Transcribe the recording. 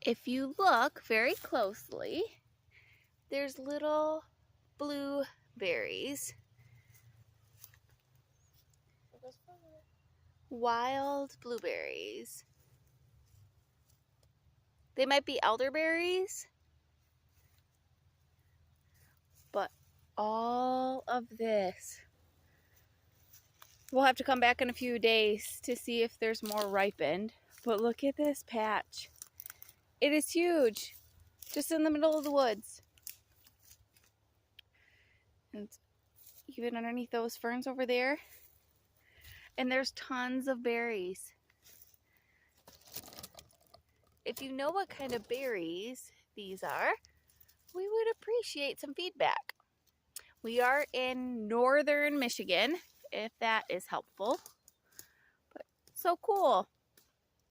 If you look very closely, there's little blueberries. Wild blueberries. They might be elderberries, but all of this. We'll have to come back in a few days to see if there's more ripened. But look at this patch. It is huge, just in the middle of the woods. And even underneath those ferns over there. And there's tons of berries. If you know what kind of berries these are, we would appreciate some feedback. We are in northern Michigan, if that is helpful. But so cool.